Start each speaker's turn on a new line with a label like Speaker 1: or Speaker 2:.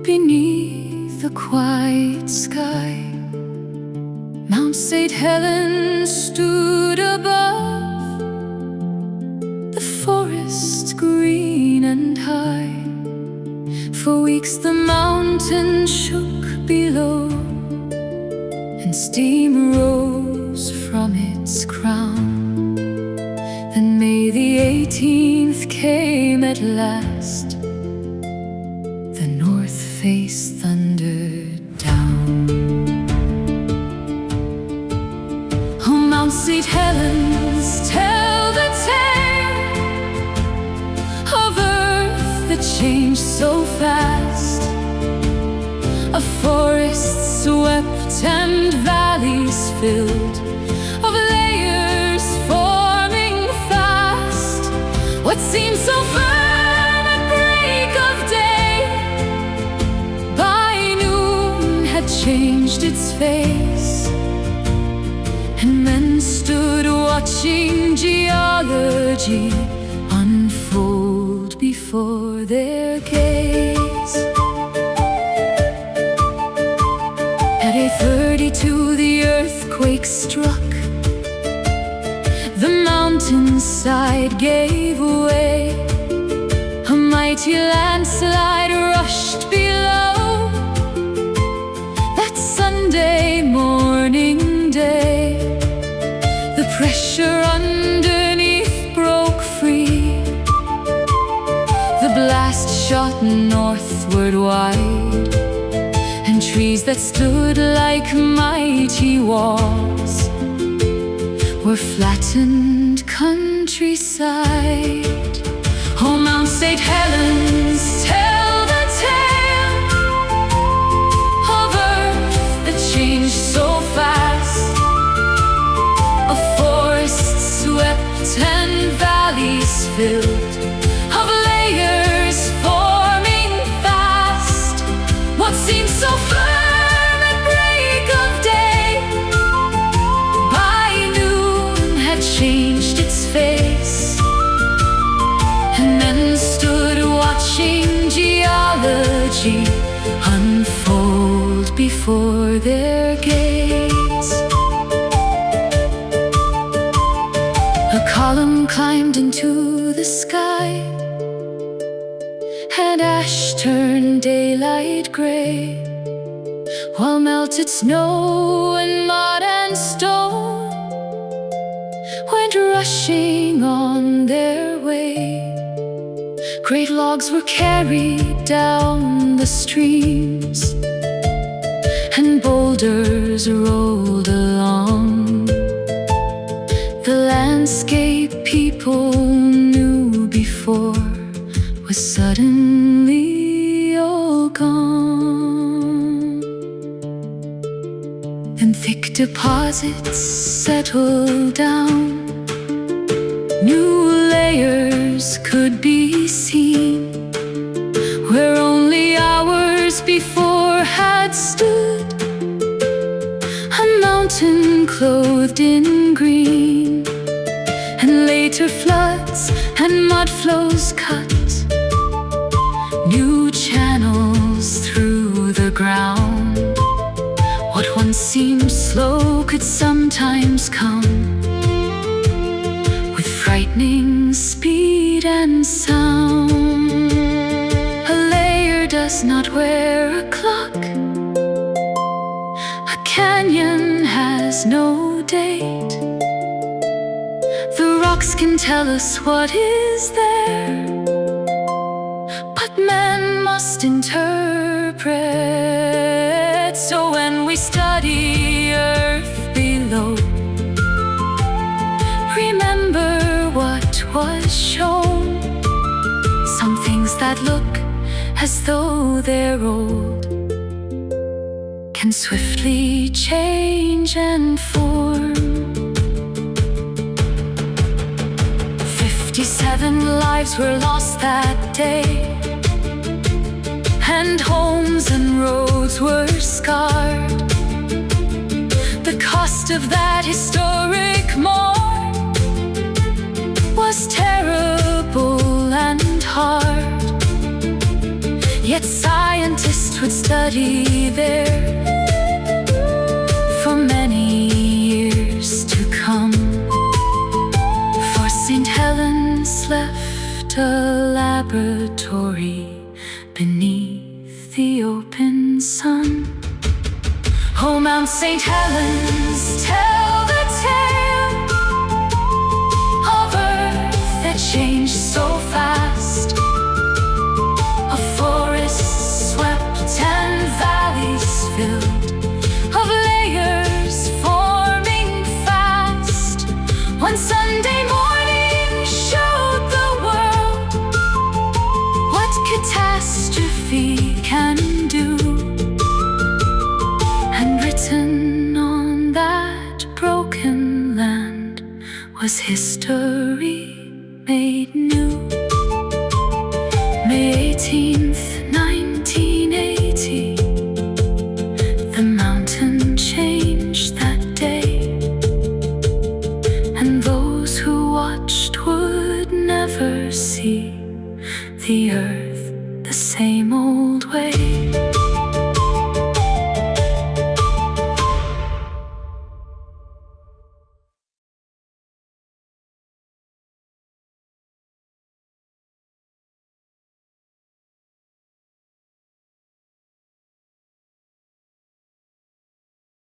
Speaker 1: Beneath the quiet sky, Mount St. Helens stood above, the forest green and high. For weeks the mountain shook below, and steam rose from its crown. Then May the 18th came at last. The north face thundered down. Oh, Mount St. Helens, tell the tale of earth that changed so fast. Of forests swept and valleys filled, of layers forming fast. What seemed so firm at break of day, by noon had changed its face. And men stood watching geology unfold before their gaze. At 8:32 the earthquake struck. The mountainside gave way. A mighty landslide rushed below. That Sunday morning day, the pressure underneath broke free. The blast shot northward wide, and trees that stood like mighty walls were flattened countryside. Oh, Mount St. Helens, tell the tale of earth that changed so fast. Of forests swept and valleys filled, of layers forming fast. What seemed so firm at break of day, by noon had changed its face. And men stood watching geology unfold before their gaze. A column climbed into the sky, and ash turned daylight gray, while melted snow and mud and stone went rushing on their way. Great logs were carried down the streams, and boulders rolled along. The landscape people knew before was suddenly all gone. And thick deposits settled down. New layers could be seen where only hours before had stood a mountain clothed in green. And later floods and mudflows cut new channels through the ground. What once seemed slow could sometimes come with frightening speed and sound. A layer does not wear a clock. A canyon has no date. The rocks can tell us what is there, but men must interpret. So when we study earth below, remember what was shown. Some things that look as though they're old can swiftly change and form. 57 lives were lost that day, and homes and roads were scarred. The cost of that historic morn was terrible and hard. Yet Scientists would study there for many years to come, for St. Helens left a laboratory beneath the open sun. Oh, Mount St. Helens, tell the tale of Earth that changed so fast. A forest swept and valleys filled, of layers forming fast. One Sunday morning showed the world what catastrophe can do. And written on that broken land was history.